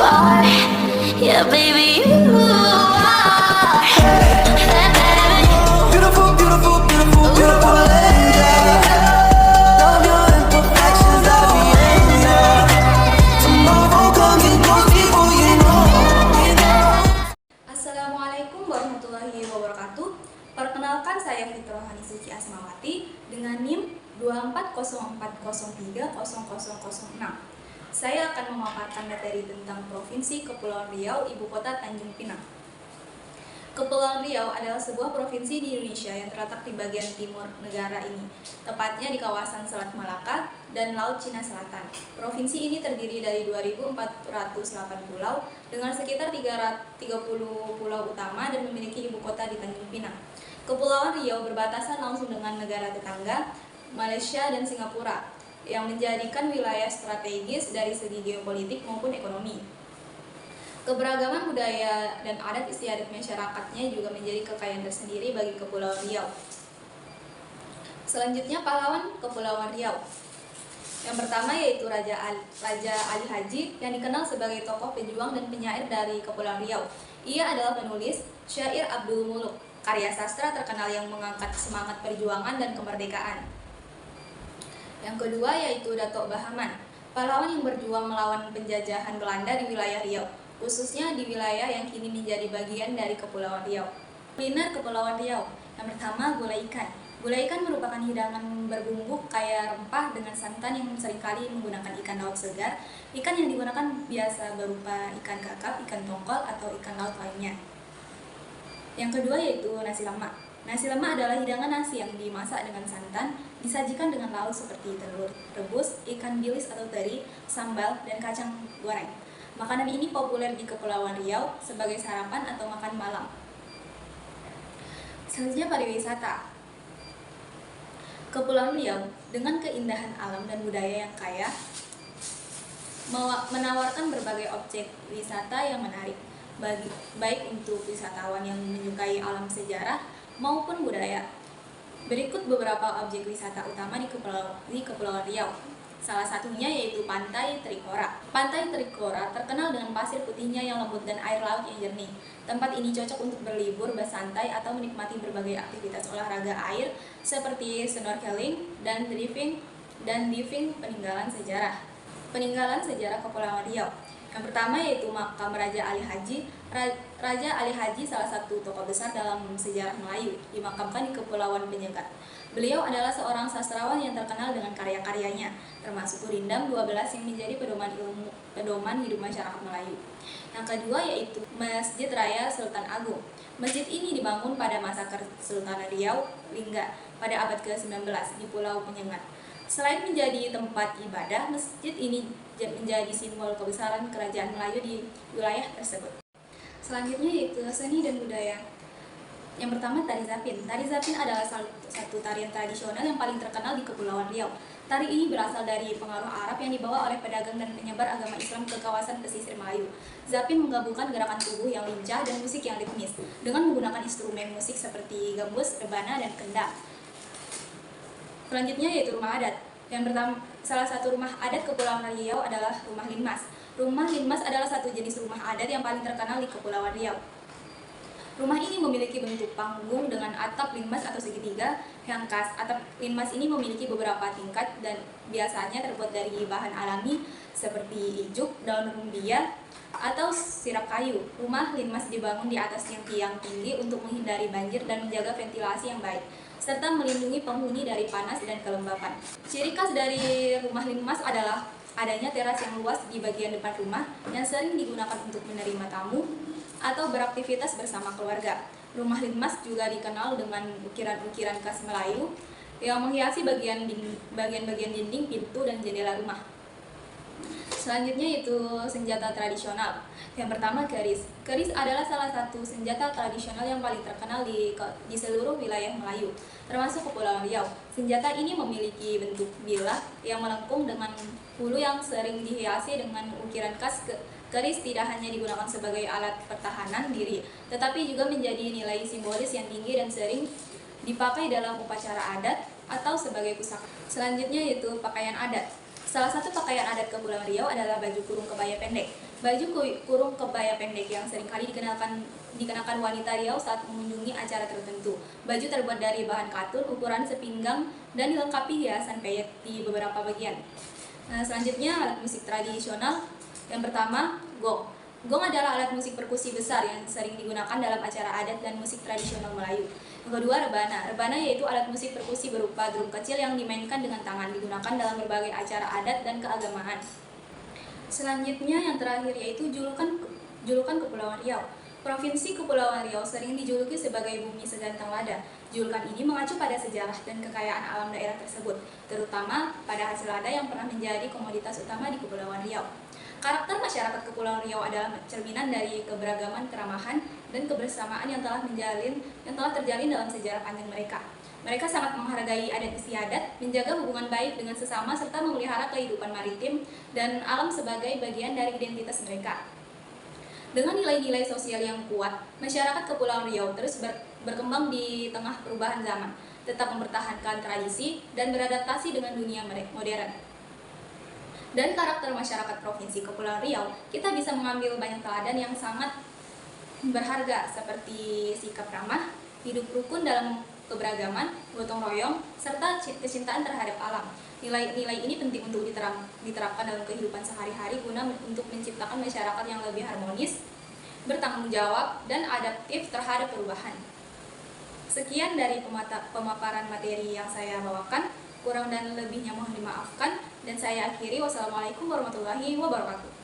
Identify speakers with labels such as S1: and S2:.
S1: are. Yeah, baby, you are.
S2: Beautiful, beautiful, beautiful, beautiful lady. Love your imperfections, let me in ya. Tomorrow comes and goes before you know.
S3: Assalamualaikum warahmatullahi wabarakatuh. Perkenalkan, saya Fitrah Hanisuci Asmawati dengan NIM 24040300006. Saya akan memaparkan materi tentang Provinsi Kepulauan Riau, Ibu Kota Tanjung Pinang. Kepulauan Riau adalah sebuah provinsi di Indonesia yang terletak di bagian timur negara ini, tepatnya di kawasan Selat Malaka dan Laut Cina Selatan. Provinsi ini terdiri dari 2.408 pulau dengan sekitar 330 pulau utama dan memiliki ibu kota di Tanjung Pinang. Kepulauan Riau berbatasan langsung dengan negara tetangga, Malaysia dan Singapura, yang menjadikan wilayah strategis dari segi geopolitik maupun ekonomi. Keberagaman budaya dan adat istiadat masyarakatnya juga menjadi kekayaan tersendiri bagi Kepulauan Riau. Selanjutnya, pahlawan Kepulauan Riau. Yang pertama yaitu Raja Ali Haji, yang dikenal sebagai tokoh pejuang dan penyair dari Kepulauan Riau. Ia adalah penulis syair Abdul Muluk, karya sastra terkenal yang mengangkat semangat perjuangan dan kemerdekaan. Yang kedua yaitu Dato' Bahaman, pahlawan yang berjuang melawan penjajahan Belanda di wilayah Riau, khususnya di wilayah yang kini menjadi bagian dari Kepulauan Riau. Kuliner Kepulauan Riau. Yang pertama, gulai ikan. Gulai ikan merupakan hidangan berbumbu kaya rempah dengan santan yang seringkali menggunakan ikan laut segar. Ikan yang digunakan biasa berupa ikan kakap, ikan tongkol, atau ikan laut lainnya. Yang kedua yaitu nasi lemak. Nasi lemak adalah hidangan nasi yang dimasak dengan santan, disajikan dengan lauk seperti telur rebus, ikan bilis atau teri, sambal, dan kacang goreng. Makanan ini populer di Kepulauan Riau sebagai sarapan atau makan malam. Selanjutnya, pariwisata. Kepulauan Riau dengan keindahan alam dan budaya yang kaya menawarkan berbagai objek wisata yang menarik, baik untuk wisatawan yang menyukai alam sejarah maupun budaya. Berikut beberapa objek wisata utama di Kepulauan Riau. Salah satunya yaitu Pantai Trikora. Pantai Trikora terkenal dengan pasir putihnya yang lembut dan air laut yang jernih. Tempat ini cocok untuk berlibur, bersantai, atau menikmati berbagai aktivitas olahraga air seperti snorkeling dan diving peninggalan sejarah. Peninggalan sejarah Kepulauan Riau. Yang pertama yaitu makam Raja Ali Haji. Raja Ali Haji salah satu tokoh besar dalam sejarah Melayu, dimakamkan di Kepulauan Penyegat. Beliau adalah seorang sastrawan yang terkenal dengan karya-karyanya, termasuk Gurindam 12 yang menjadi pedoman hidup masyarakat Melayu. Yang kedua yaitu Masjid Raya Sultan Agung. Masjid ini dibangun pada masa Kesultanan Riau Lingga pada abad ke-19 di Pulau Penyengat. Selain menjadi tempat ibadah, masjid ini menjadi simbol kebesaran kerajaan Melayu di wilayah tersebut. Selanjutnya yaitu seni dan budaya. Yang pertama, tari Zapin. Tari Zapin adalah satu tarian tradisional yang paling terkenal di Kepulauan Riau. Tari ini berasal dari pengaruh Arab yang dibawa oleh pedagang dan penyebar agama Islam ke kawasan pesisir Melayu. Zapin menggabungkan gerakan tubuh yang lincah dan musik yang ritmis dengan menggunakan instrumen musik seperti gambus, rebana, dan kendang. Selanjutnya yaitu rumah adat. Yang pertama, salah satu rumah adat Kepulauan Riau adalah Rumah Linmas. Rumah Linmas adalah satu jenis rumah adat yang paling terkenal di Kepulauan Riau. Rumah ini memiliki bentuk panggung dengan atap linmas atau segitiga yang khas. Atap linmas ini memiliki beberapa tingkat dan biasanya terbuat dari bahan alami seperti ijuk, daun rumbia, atau sirap kayu. Rumah linmas dibangun di atas tiang tinggi untuk menghindari banjir dan menjaga ventilasi yang baik, serta melindungi penghuni dari panas dan kelembapan. Ciri khas dari rumah linmas adalah adanya teras yang luas di bagian depan rumah yang sering digunakan untuk menerima tamu atau beraktivitas bersama keluarga. Rumah linmas juga dikenal dengan ukiran-ukiran khas Melayu yang menghiasi bagian-bagian dinding, pintu, dan jendela rumah. Selanjutnya yaitu senjata tradisional. Yang pertama, keris. Keris adalah salah satu senjata tradisional yang paling terkenal di seluruh wilayah Melayu, termasuk Kepulauan Riau. Senjata ini memiliki bentuk bilah yang melengkung dengan hulu yang sering dihiasi dengan ukiran khas. Keris tidak hanya digunakan sebagai alat pertahanan diri, tetapi juga menjadi nilai simbolis yang tinggi dan sering dipakai dalam upacara adat atau sebagai pusaka. Selanjutnya yaitu pakaian adat. Salah satu pakaian adat Kepulauan Riau adalah baju kurung kebaya pendek. Baju kurung kebaya pendek yang seringkali dikenakan wanita Riau saat mengunjungi acara tertentu. Baju terbuat dari bahan katun ukuran sepinggang dan dilengkapi hiasan peyek di beberapa bagian. Nah, selanjutnya alat musik tradisional. Yang pertama, gong. Gong adalah alat musik perkusi besar yang sering digunakan dalam acara adat dan musik tradisional Melayu. Yang kedua, rebana. Rebana yaitu alat musik perkusi berupa drum kecil yang dimainkan dengan tangan, digunakan dalam berbagai acara adat dan keagamaan. Selanjutnya yang terakhir yaitu julukan Kepulauan Riau. Provinsi Kepulauan Riau sering dijuluki sebagai bumi segantang lada. Julukan ini mengacu pada sejarah dan kekayaan alam daerah tersebut, terutama pada hasil lada yang pernah menjadi komoditas utama di Kepulauan Riau. Karakter masyarakat Kepulauan Riau adalah cerminan dari keberagaman, keramahan, dan kebersamaan yang telah terjalin dalam sejarah panjang mereka. Mereka sangat menghargai adat istiadat, menjaga hubungan baik dengan sesama, serta memelihara kehidupan maritim dan alam sebagai bagian dari identitas mereka. Dengan nilai-nilai sosial yang kuat, masyarakat Kepulauan Riau terus berkembang di tengah perubahan zaman, tetap mempertahankan tradisi dan beradaptasi dengan dunia modern. Dari karakter masyarakat Provinsi Kepulauan Riau, kita bisa mengambil banyak teladan yang sangat berharga seperti sikap ramah, hidup rukun dalam keberagaman, gotong royong, serta kecintaan terhadap alam. Nilai-nilai ini penting untuk diterapkan dalam kehidupan sehari-hari guna untuk menciptakan masyarakat yang lebih harmonis, bertanggung jawab, dan adaptif terhadap perubahan. Sekian dari pemaparan materi yang saya bawakan. Kurang dan lebihnya mohon dimaafkan, dan saya akhiri. Wassalamualaikum warahmatullahi wabarakatuh.